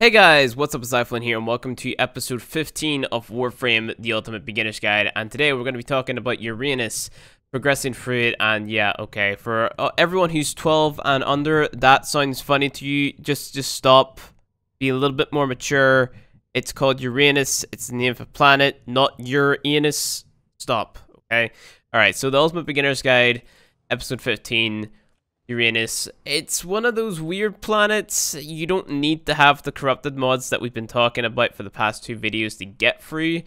Hey guys, what's up, Zyflin here, and welcome to episode 15 of Warframe, the Ultimate Beginner's Guide. And today we're going to be talking about Uranus, progressing through it. And yeah, okay, for everyone who's 12 and under, that sounds funny to you, just stop, be a little bit more mature. It's called Uranus, it's the name of a planet, not Uranus. Stop, okay? Alright, so the Ultimate Beginner's Guide, episode 15. Uranus. It's one of those weird planets. You don't need to have the corrupted mods that we've been talking about for the past two videos to get through,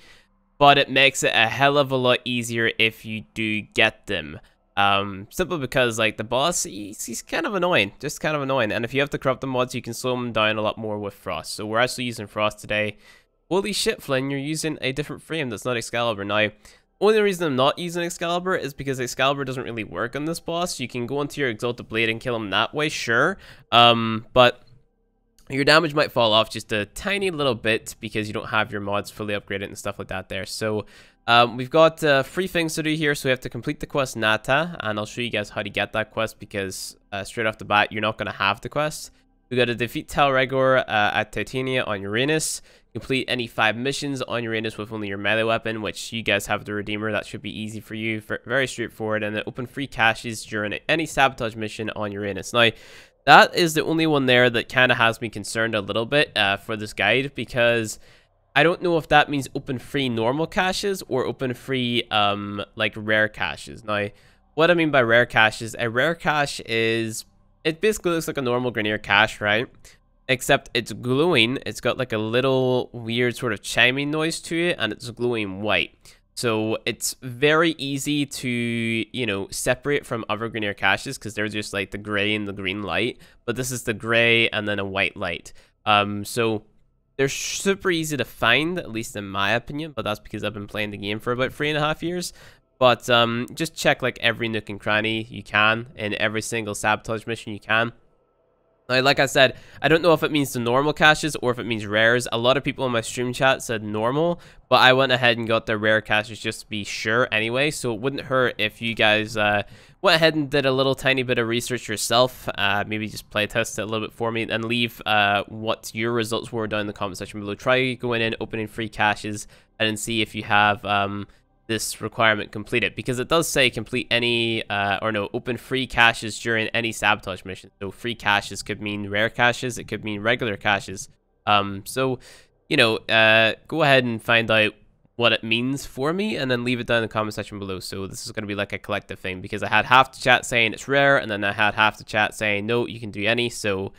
but it makes it a hell of a lot easier if you do get them. Simply because, like, the boss, he's kind of annoying, just kind of annoying, and if you have the corrupted mods, you can slow him down a lot more with Frost. So we're actually using Frost today. Holy shit, Flynn, you're using a different frame that's not Excalibur. Now, only reason I'm not using Excalibur is because Excalibur doesn't really work on this boss. You can go into your Exalted Blade and kill him that way, sure. But your damage might fall off just a tiny little bit because you don't have your mods fully upgraded and stuff like that there. So we've got 3 things to do here. So we have to complete the quest Natah, and I'll show you guys how to get that quest because straight off the bat, you're not going to have the quest. We got to defeat Tyl Regor at Titania on Uranus. Complete any 5 missions on Uranus with only your melee weapon, which you guys have the Redeemer. That should be easy for you. Very straightforward. And then open free caches during any sabotage mission on Uranus. Now, that is the only one there that kind of has me concerned a little bit for this guide, because I don't know if that means open free normal caches or open free like rare caches. Now, what I mean by rare caches, a rare cache is, it basically looks like a normal Grenier cache, right? Except it's glowing. It's got like a little weird sort of chiming noise to it, and it's glowing white. So it's very easy to, you know, separate from other Grenier caches because they're just like the gray and the green light. But this is the gray and then a white light. So they're super easy to find, at least in my opinion. But that's because I've been playing the game for about 3.5 years. But just check like every nook and cranny you can, in every single sabotage mission you can. Now, like I said, I don't know if it means the normal caches or if it means rares. A lot of people in my stream chat said normal, but I went ahead and got the rare caches just to be sure anyway, so it wouldn't hurt if you guys went ahead and did a little tiny bit of research yourself, maybe just playtest it a little bit for me, and leave what your results were down in the comment section below. Try going in, opening free caches, and then see if you have this requirement completed, because it does say complete any open free caches during any sabotage mission. So free caches could mean rare caches, it could mean regular caches. So you know, go ahead and find out what it means for me, and then leave it down in the comment section below. So this is going to be like a collective thing, because I had half the chat saying it's rare, and then I had half the chat saying no, you can do any. So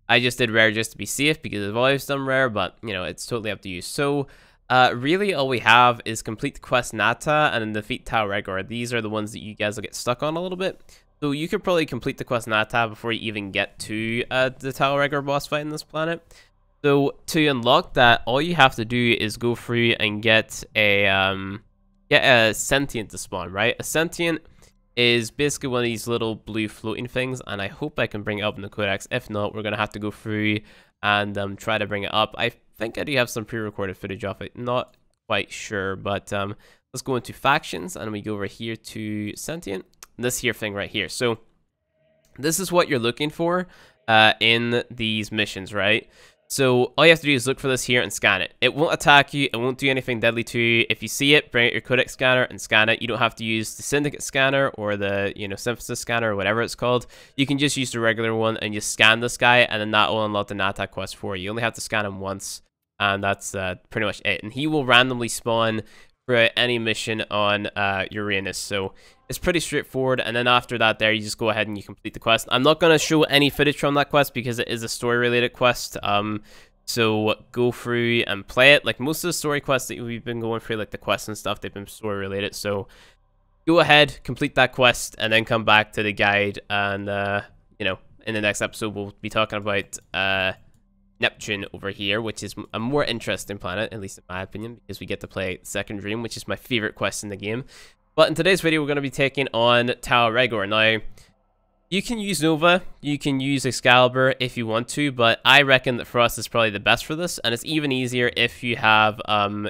I just did rare just to be safe, because I've always done rare, but you know, it's totally up to you. So really all we have is complete the quest Natah and then defeat Tyl Regor. These are the ones that you guys will get stuck on a little bit. So you could probably complete the quest Natah before you even get to the Tyl Regor boss fight in this planet. So to unlock that, all you have to do is go through and get a sentient to spawn, right? A sentient is basically one of these little blue floating things, and I hope I can bring it up in the codex. If not, we're gonna have to go through and try to bring it up. I think I do have some pre-recorded footage of it, not quite sure, but let's go into factions, and we go over here to sentient, this here thing right here. So this is what you're looking for in these missions, right? So all you have to do is look for this here and scan it. It won't attack you, it won't do anything deadly to you. If you see it, bring out your codex scanner and scan it. You don't have to use the syndicate scanner or the, you know, synthesis scanner or whatever it's called. You can just use the regular one and just scan this guy, and then that will unlock the Natah quest for you. You only have to scan him once, and that's pretty much it. And he will randomly spawn for any mission on Uranus. So it's pretty straightforward, and then after that there, you just go ahead and you complete the quest. I'm not going to show any footage from that quest because it is a story-related quest. So go through and play it. Like most of the story quests that we've been going through, like the quests and stuff, they've been story-related. So go ahead, complete that quest, and then come back to the guide. And, you know, in the next episode, we'll be talking about Neptune over here, which is a more interesting planet, at least in my opinion, because we get to play Second Dream, which is my favorite quest in the game. But in today's video, we're going to be taking on Tyl Regor. Now, you can use Nova, you can use Excalibur if you want to, but I reckon that Frost is probably the best for this, and it's even easier if you have,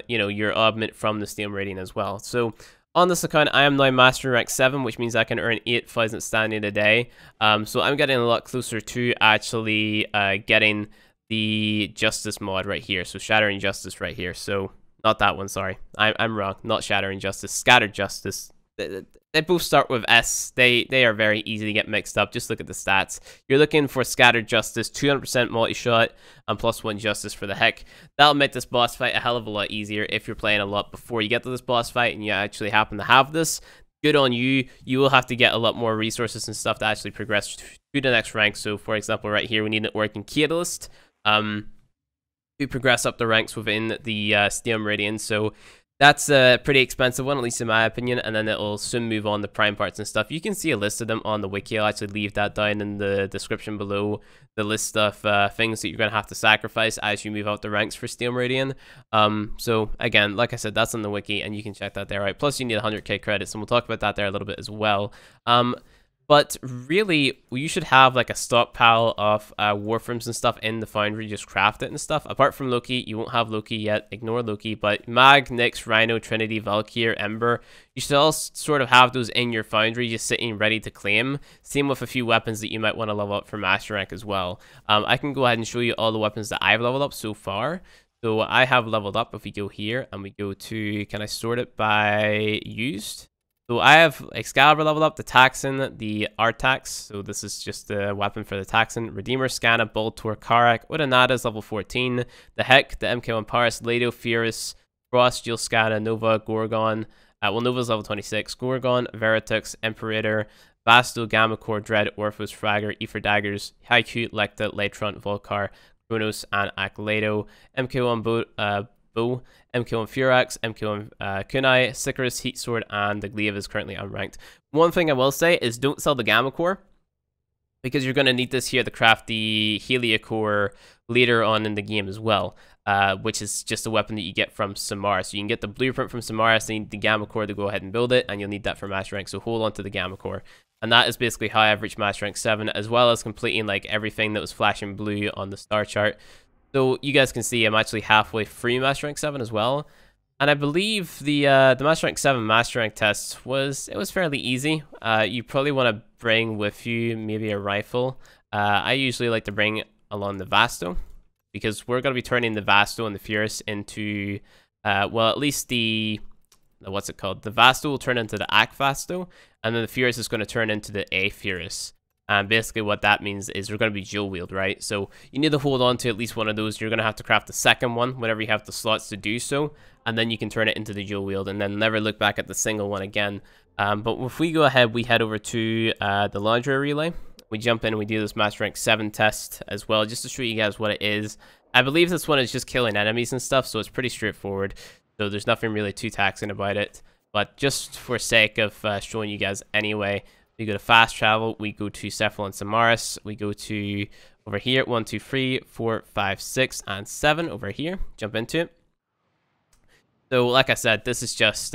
you know, your augment from the Steel Meridian as well. So on this account, I am now Master Rank 7, which means I can earn 8,000 standing a day. So I'm getting a lot closer to actually getting the Justice mod right here. So Shattering Justice right here. So not that one, sorry. I'm wrong. Not Shattering Justice. Scattered Justice. They both start with S. They are very easy to get mixed up. Just look at the stats. You're looking for Scattered Justice, 200% multi-shot, and +1 Justice for the heck. That'll make this boss fight a hell of a lot easier if you're playing a lot before you get to this boss fight and you actually happen to have this. Good on you. You will have to get a lot more resources and stuff to actually progress to the next rank. So, for example, right here, we need an Working Catalyst to progress up the ranks within the Steel Meridian. So that's a pretty expensive one, at least in my opinion, and then it'll soon move on to prime parts and stuff. You can see a list of them on the wiki. I'll actually leave that down in the description below, the list of things that you're going to have to sacrifice as you move out the ranks for Steel Meridian. So again, like I said, that's on the wiki, and you can check that there, right? Plus, you need 100k credits, and we'll talk about that there a little bit as well. But really, you should have like a stockpile of Warframes and stuff in the foundry, just craft it and stuff. Apart from Loki, you won't have Loki yet, ignore Loki, but Mag, Nyx, Rhino, Trinity, Valkyr, Ember, you should all sort of have those in your foundry just sitting ready to claim. Same with a few weapons that you might want to level up for Master Rank as well. I can go ahead and show you all the weapons that I've leveled up so far. So I have leveled up, if we go here and we go to, can I sort it by used? So I have Excalibur leveled up, the Taxon, the Artax, so this is just the weapon for the Taxon, Redeemer, Scanna, Boltor, Karak, Natah is level 14, the Heck, the MK1 Paris, Lado, Furus, Frost, Jill, Scanna, Nova, Gorgon, well, Nova's level 26, Gorgon, Veritux, Imperator, Vasto, Gamma Core, Dread, Orphos, Fragger, Ether Daggers, Haiku, Lecta, Latron, Volcar, Kronos, and Akledo, MK1 Bow, MK1 Furax, MK1 Kunai, Sicarus, Heat Sword, and the GLYPH is currently unranked. One thing I will say is don't sell the Gamma Core, because you're going to need this here to craft the Heliocore later on in the game as well, which is just a weapon that you get from Samara. So you can get the blueprint from Samara, so you need the Gamma Core to go ahead and build it, and you'll need that for Master Rank, so hold on to the Gamma Core. And that is basically how I've reached Master Rank 7, as well as completing like everything that was flashing blue on the star chart. So you guys can see I'm actually halfway through Master Rank 7 as well. And I believe the Master Rank 7 Master Rank test was fairly easy. You probably want to bring with you maybe a rifle. I usually like to bring along the Vasto, because we're going to be turning the Vasto and the Furus into, well, at least the, what's it called? The Vasto will turn into the Ak Vasto, and then the Furus is going to turn into the A Furus. And basically what that means is they're going to be dual wield, right? So you need to hold on to at least one of those. You're going to have to craft the second one whenever you have the slots to do so. And then you can turn it into the dual wield and then never look back at the single one again. But if we go ahead, we head over to the laundry relay. We jump in and we do this Master Rank 7 test as well, just to show you guys what it is. I believe this one is just killing enemies and stuff, so it's pretty straightforward. So there's nothing really too taxing about it. But just for sake of showing you guys anyway, we go to fast travel, we go to Cephalon Samaris, we go to over here, 1, 2, 3, 4, 5, 6, and 7 over here. Jump into it. So like I said, this is just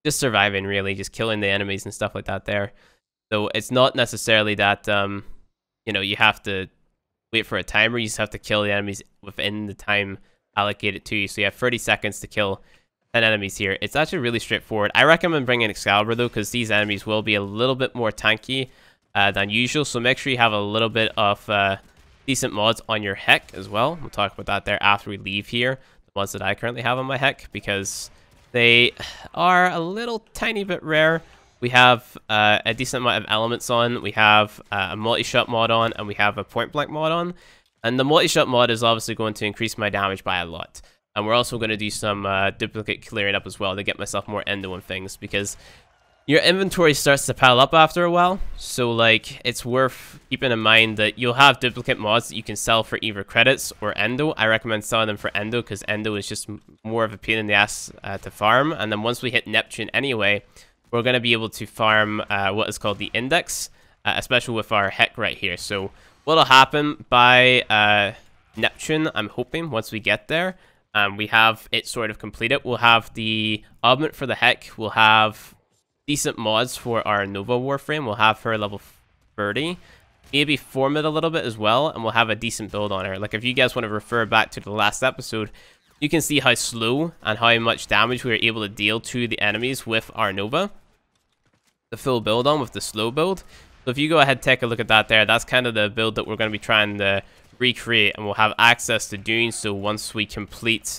surviving really, just killing the enemies and stuff like that there. So it's not necessarily that you know, you have to wait for a timer, you just have to kill the enemies within the time allocated to you. So you have 30 seconds to kill 10 enemies here. It's actually really straightforward. I recommend bringing Excalibur though, because these enemies will be a little bit more tanky than usual. So make sure you have a little bit of decent mods on your Heck as well. We'll talk about that there after we leave here. The mods that I currently have on my Heck, because they are a little tiny bit rare. We have a decent amount of elements on. We have a multi-shot mod on, and we have a point blank mod on. And the multi-shot mod is obviously going to increase my damage by a lot. And we're also going to do some duplicate clearing up as well to get myself more endo and things, because your inventory starts to pile up after a while. So like, it's worth keeping in mind that you'll have duplicate mods that you can sell for either credits or endo. I recommend selling them for endo, because endo is just more of a pain in the ass to farm. And then once we hit Neptune anyway, we're going to be able to farm what is called the index, especially with our Heck right here. So what'll happen by Neptune, I'm hoping, once we get there, we have it sort of completed. We'll have the augment for the Heck. We'll have decent mods for our Nova Warframe. We'll have her level 30. Maybe form it a little bit as well, and we'll have a decent build on her. Like, if you guys want to refer back to the last episode, you can see how slow and how much damage we were able to deal to the enemies with our Nova. The full build on with the slow build. So if you go ahead and take a look at that there, that's kind of the build that we're going to be trying to recreate, and we'll have access to doing so once we complete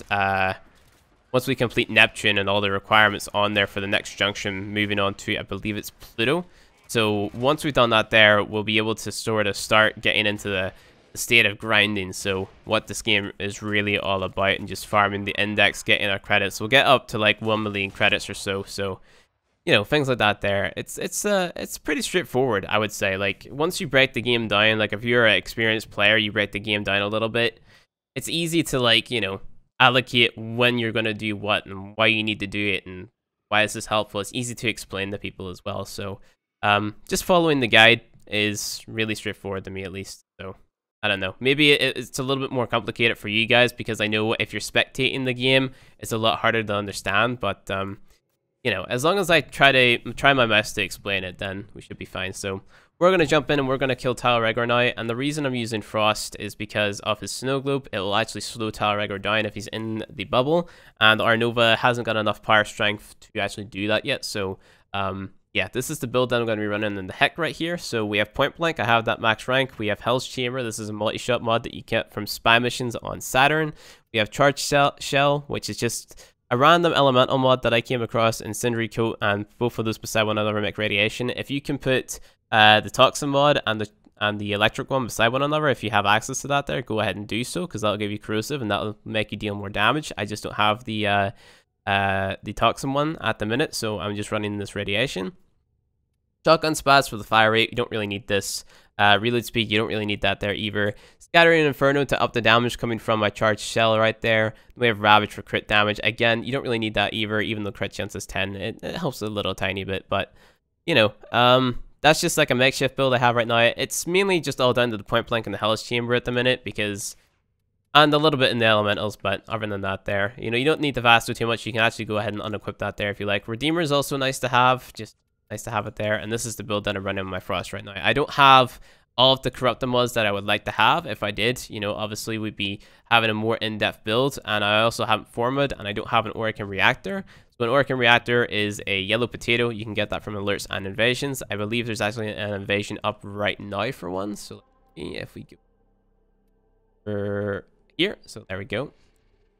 Neptune and all the requirements on there for the next junction, moving on to, I believe it's Pluto. So once we've done that there, we'll be able to sort of start getting into the state of grinding. So what this game is really all about, and just farming the index, getting our credits. We'll get up to like 1 million credits or so. So, you know, things like that there. It's pretty straightforward, I would say. Like, once you break the game down, like if you're an experienced player, you break the game down a little bit, it's easy to, like, you know, allocate when you're going to do what and why you need to do it and why is this helpful. It's easy to explain to people as well. So just following the guide is really straightforward to me, at least. So I don't know, maybe it's a little bit more complicated for you guys, because I know if you're spectating the game, it's a lot harder to understand. But you know, as long as I try my best to explain it, then we should be fine. So we're going to jump in and we're going to kill Tyl Regor now. And the reason I'm using Frost is because of his snow globe. It will actually slow Tyl Regor down if he's in the bubble. And our Nova hasn't got enough power strength to actually do that yet. So yeah, this is the build that I'm going to be running in the heck right here. So we have Point Blank. I have that max rank. We have Hell's Chamber. This is a multi-shot mod that you get from spy missions on Saturn. We have Charged Shell, which is just a random elemental mod that I came across in Cindery Coat, and both of those beside one another make radiation. If you can put the Toxin mod and the electric one beside one another, if you have access to that there, go ahead and do so, because that'll give you corrosive and that'll make you deal more damage. I just don't have the Toxin one at the minute, so I'm just running this radiation. Shotgun Spaz for the fire rate, you don't really need this. Reload speed, you don't really need that there either. Scattering Inferno to up the damage coming from my Charged Shell right there. We have Ravage for crit damage. Again, you don't really need that either, even though crit chance is 10. It helps a little tiny bit, but, you know, that's just like a makeshift build I have right now. It's mainly just all down to the Point Blank and the Hellish Chamber at the minute, because... and a little bit in the elementals, but other than that there, you know, you don't need the Vasto too much. You can actually go ahead and unequip that there if you like. Redeemer is also nice to have, just nice to have it there. And this is the build that I'm running on my Frost right now. I don't have all of the corrupted mods that I would like to have. If I did, you know, obviously we'd be having a more in-depth build. And I also haven't formed, and I don't have an Orokin Reactor. So an Orokin Reactor is a yellow potato. You can get that from alerts and invasions. I believe there's actually an invasion up right now for one. So let's see if we go here. So there we go.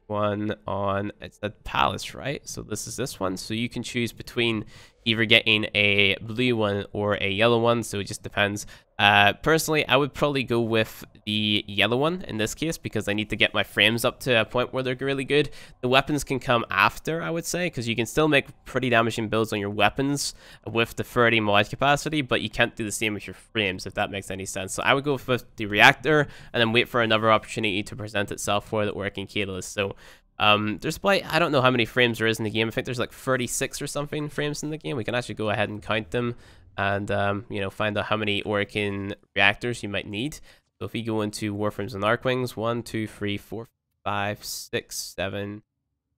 One on, it's the palace, right? So this is this one. So you can choose between either getting a blue one or a yellow one, so it just depends. Personally, I would probably go with the yellow one in this case, because I need to get my frames up to a point where they're really good. The weapons can come after, I would say, because you can still make pretty damaging builds on your weapons with the 30 mod capacity, but you can't do the same with your frames, if that makes any sense. So I would go with the reactor and then wait for another opportunity to present itself for the working catalyst. So there's like, I don't know how many frames there is in the game. I think there's like 36 or something frames in the game. We can actually go ahead and count them and you know, find out how many Orokin reactors you might need. So if we go into Warframes and Arcwings, 1 2 3 4 5 6 7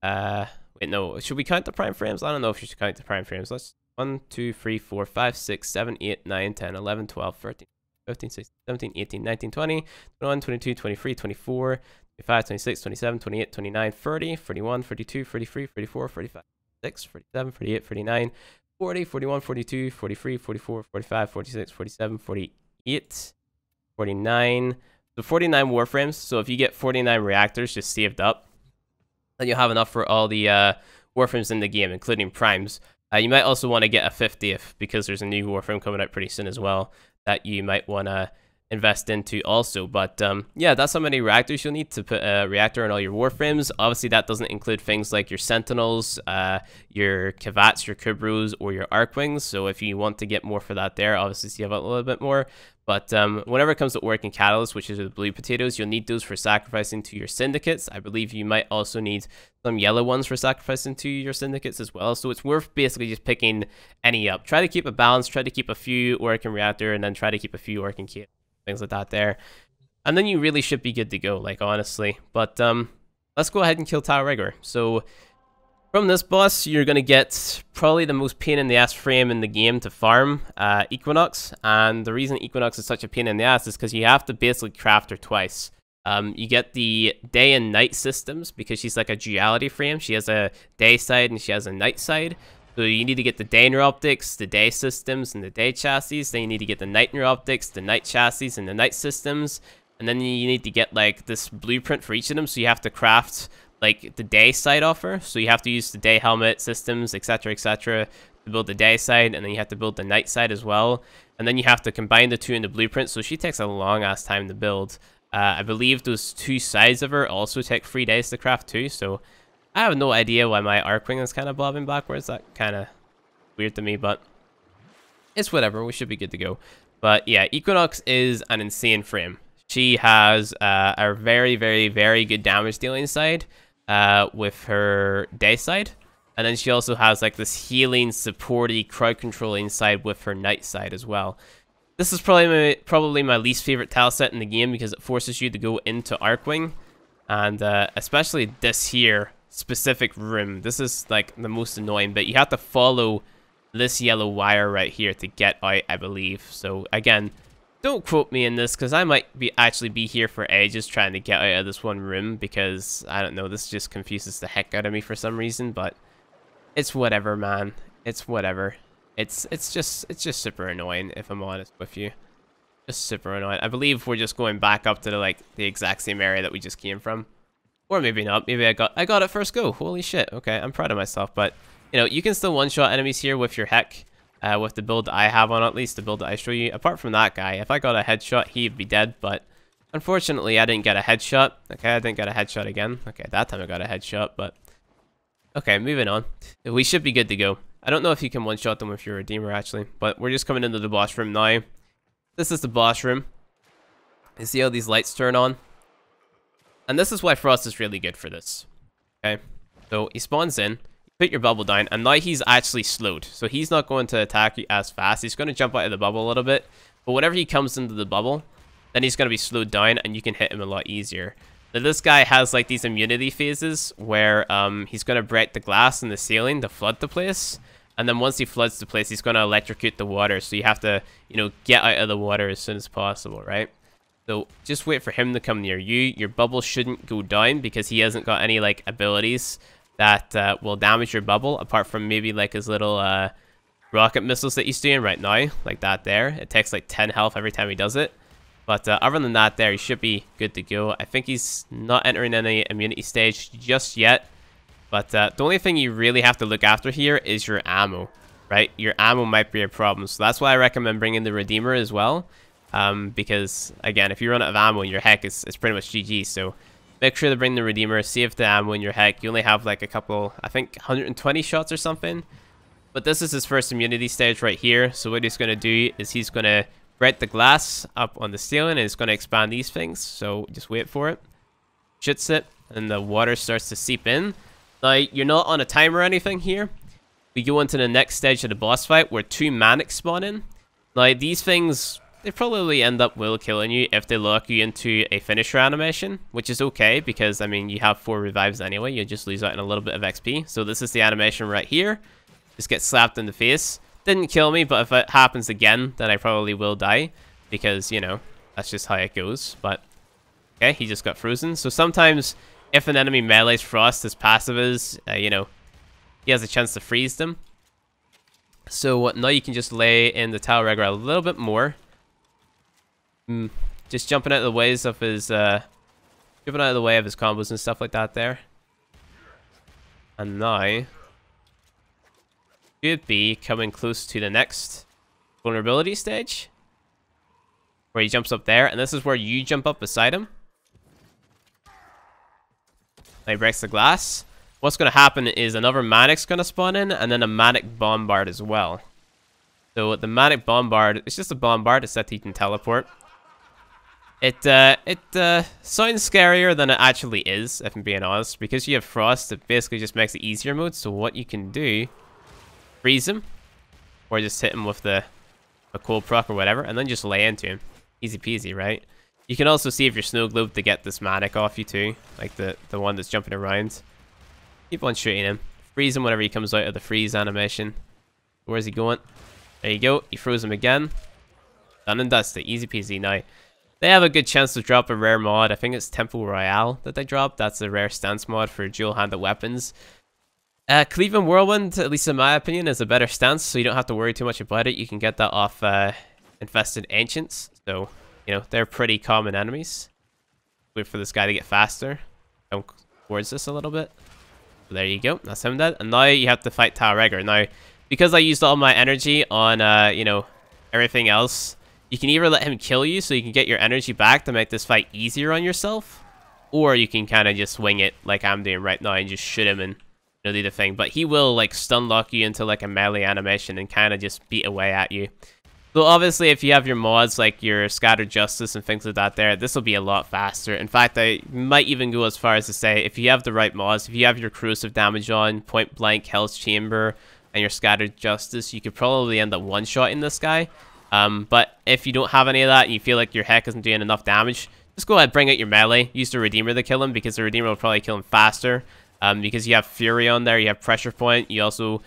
wait, no, should we count the prime frames? I don't know if you should count the prime frames. Let's 1 2 3 4 5 6 7 8 9 10 11 12 13 15 16 17 18 19 20 21 22 23 24 25, 26, 27, 28, 29, 30, 41, 42, 43, 44, 45, 46, 47, 48, 49, 40, 41, 42, 43, 44, 45, 46, 47, 48, 49. So 49 Warframes. So if you get 49 reactors just saved up, then you'll have enough for all the Warframes in the game, including primes. You might also want to get a 50th, because there's a new Warframe coming out pretty soon as well that you might want to invest into also. But yeah, that's how many reactors you'll need to put a reactor in all your Warframes. Obviously that doesn't include things like your Sentinels, your Kavats, your Kubros, or your Arcwings. So if you want to get more for that there, obviously you have a little bit more. But whenever it comes to Working Catalyst, which is the blue potatoes, you'll need those for sacrificing to your syndicates. I believe you might also need some yellow ones for sacrificing to your syndicates as well. So it's worth basically just picking any up. Try to keep a balance, try to keep a few Orokin Reactor, and then try to keep a few Orokin Catalyst, things like that there. And then you really should be good to go, like, honestly. But let's go ahead and kill Tyl Regor. So from this boss, you're going to get probably the most pain in the ass frame in the game to farm, Equinox. And the reason Equinox is such a pain in the ass is because you have to basically craft her twice. You get the day and night systems, because she's like a duality frame. She has a day side and she has a night side. So you need to get the day neuroptics, the day systems, and the day chassis. Then you need to get the night neuroptics, the night chassis, and the night systems. And then you need to get like this blueprint for each of them. So you have to craft like the day side offer. So you have to use the day helmet systems, etc., to build the day side, and then you have to build the night side as well. And then you have to combine the two in the blueprint. So she takes a long ass time to build. I believe those two sides of her also take 3 days to craft too. So I have no idea why my Arcwing is kind of bobbing backwards. That kind of weird to me, but it's whatever. We should be good to go. But yeah, Equinox is an insane frame. She has a very, very, very good damage dealing side with her day side. And then she also has like this healing, supporty, crowd controlling side with her night side as well. This is probably my least favorite tile set in the game because it forces you to go into Arcwing. And especially this here specific room. This is like the most annoying bit. You have to follow this yellow wire right here to get out, I believe. So again, don't quote me in this because I might actually be here for ages trying to get out of this one room because I don't know, this just confuses the heck out of me for some reason, but it's whatever, man. It's whatever. It's just super annoying if I'm honest with you. Just super annoying. I believe we're just going back up to the exact same area that we just came from. Or maybe not. Maybe I got it first go. Holy shit. Okay, I'm proud of myself. But, you know, you can still one-shot enemies here with your heck. With the build that I have on, at least the build that I show you. Apart from that guy, if I got a headshot, he'd be dead. But, unfortunately, I didn't get a headshot. Okay, I didn't get a headshot again. Okay, that time I got a headshot, but... Okay, moving on. We should be good to go. I don't know if you can one-shot them with your Redeemer, actually. But we're just coming into the boss room now. This is the boss room. You see how these lights turn on? And this is why Frost is really good for this. Okay, so he spawns in, you put your bubble down, and now he's actually slowed. So he's not going to attack you as fast. He's going to jump out of the bubble a little bit. But whenever he comes into the bubble, then he's going to be slowed down, and you can hit him a lot easier. Now this guy has like these immunity phases where he's going to break the glass in the ceiling to flood the place. And then once he floods the place, he's going to electrocute the water. So you have to, you know, get out of the water as soon as possible, right? So just wait for him to come near you. Your bubble shouldn't go down because he hasn't got any like abilities that will damage your bubble, apart from maybe like his little rocket missiles that he's doing right now, like that there. It takes like 10 health every time he does it. But other than that there, he should be good to go. I think he's not entering any immunity stage just yet. But the only thing you really have to look after here is your ammo, right? Your ammo might be a problem. So that's why I recommend bringing the Redeemer as well. Because, again, if you run out of ammo in your heck, it's pretty much GG. So make sure to bring the Redeemer, save the ammo in your heck. You only have like a couple, I think 120 shots or something. But this is his first immunity stage right here. So what he's going to do is he's going to break the glass up on the ceiling and it's going to expand these things. So just wait for it. Shoots it and the water starts to seep in. Now, you're not on a timer or anything here. We go into the next stage of the boss fight where 2 manics spawn in. Now, these things, they probably end up will killing you if they lock you into a finisher animation, which is okay because, I mean, you have 4 revives anyway. You just lose out on a little bit of XP. So this is the animation right here. Just get slapped in the face. Didn't kill me, but if it happens again, then I probably will die because, you know, that's just how it goes. But, okay, he just got frozen. So sometimes if an enemy melees Frost, his passive is, you know, he has a chance to freeze them. So now you can just lay in the Tyl Regor a little bit more. Just jumping out of the ways of his, jumping out of the way of his combos and stuff like that there. And now, should be coming close to the next vulnerability stage. Where he jumps up there, and this is where you jump up beside him. Now he breaks the glass. What's going to happen is another Manic's going to spawn in, and then a Manic Bombard as well. So the Manic Bombard, it's just a Bombard, it's that he can teleport. It sounds scarier than it actually is, if I'm being honest. Because you have Frost, it basically just makes it easier mode. So what you can do, freeze him, or just hit him with a cold proc or whatever, and then just lay into him. Easy peasy, right? You can also save your snow globe to get this Manic off you too, like the one that's jumping around. Keep on shooting him. Freeze him whenever he comes out of the freeze animation. Where's he going? There you go. You froze him again. Done and dusted. Easy peasy. Now, they have a good chance to drop a rare mod. I think it's Temple Royale that they dropped. That's a rare stance mod for dual-handed weapons. Cleveland Whirlwind, at least in my opinion, is a better stance, so you don't have to worry too much about it. You can get that off Infested Ancients. So you know, they're pretty common enemies. Wait for this guy to get faster. Come towards this a little bit. There you go. That's him dead. And now you have to fight Tyl Regor. Now, because I used all my energy on, you know, everything else, you can either let him kill you so you can get your energy back to make this fight easier on yourself, or you can kind of just wing it like I'm doing right now and just shoot him and, you know, do the thing. But he will, like, stun lock you into, like, a melee animation and kind of just beat away at you. So obviously, if you have your mods like your Scattered Justice and things like that there, this will be a lot faster. In fact, I might even go as far as to say, if you have the right mods, if you have your corrosive damage on, point blank, Hell's Chamber, and your Scattered Justice, you could probably end up one-shotting this guy. But if you don't have any of that and you feel like your heck isn't doing enough damage, just go ahead, bring out your melee, use the Redeemer to kill him, because the Redeemer will probably kill him faster. Because you have Fury on there, you have Pressure Point, you also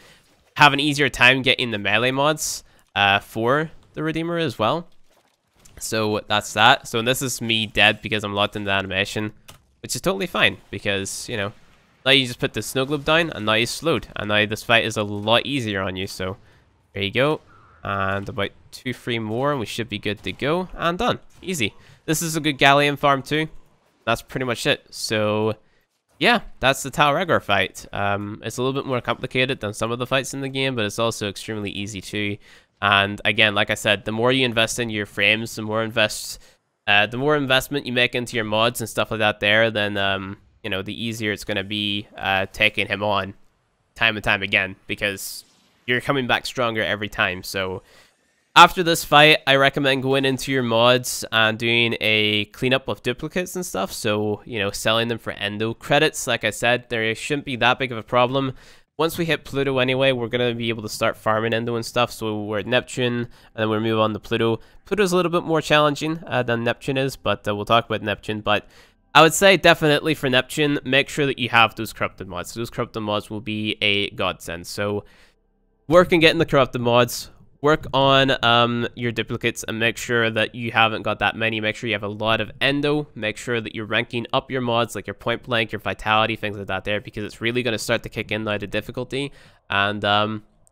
have an easier time getting the melee mods for the Redeemer as well. So that's that. So this is me dead because I'm locked in the animation, which is totally fine because, you know, now you just put the snow globe down and now you're slowed, and now this fight is a lot easier on you. So there you go, and about 2-3 more and we should be good to go, and done. Easy. This is a good Galleon farm too. That's pretty much it. So yeah, that's the Tyl Regor fight. It's a little bit more complicated than some of the fights in the game, but it's also extremely easy too. And again, like I said, the more you invest in your frames, the more investment you make into your mods and stuff like that there, then you know, the easier it's going to be taking him on time and time again, because you're coming back stronger every time. So after this fight, I recommend going into your mods and doing a cleanup of duplicates and stuff. So, you know, selling them for endo credits. Like I said, there shouldn't be that big of a problem. Once we hit Pluto anyway, we're going to be able to start farming endo and stuff. So we're at Neptune, and then we'll move on to Pluto. Pluto's a little bit more challenging than Neptune is, but we'll talk about Neptune. But I would say definitely for Neptune, make sure that you have those corrupted mods. Those corrupted mods will be a godsend. So work on getting the corrupted mods. Work on your duplicates and make sure that you haven't got that many. Make sure you have a lot of endo. Make sure that you're ranking up your mods, like your point blank, your vitality, things like that there, because it's really going to start to kick in now the difficulty. And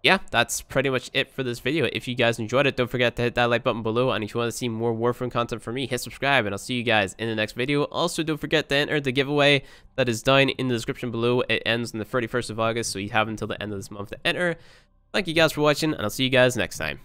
yeah, that's pretty much it for this video. If you guys enjoyed it, don't forget to hit that like button below. And if you want to see more Warframe content from me, hit subscribe, and I'll see you guys in the next video. Also, don't forget to enter the giveaway that is down in the description below. It ends on the 31st of August, so you have until the end of this month to enter. Thank you guys for watching, and I'll see you guys next time.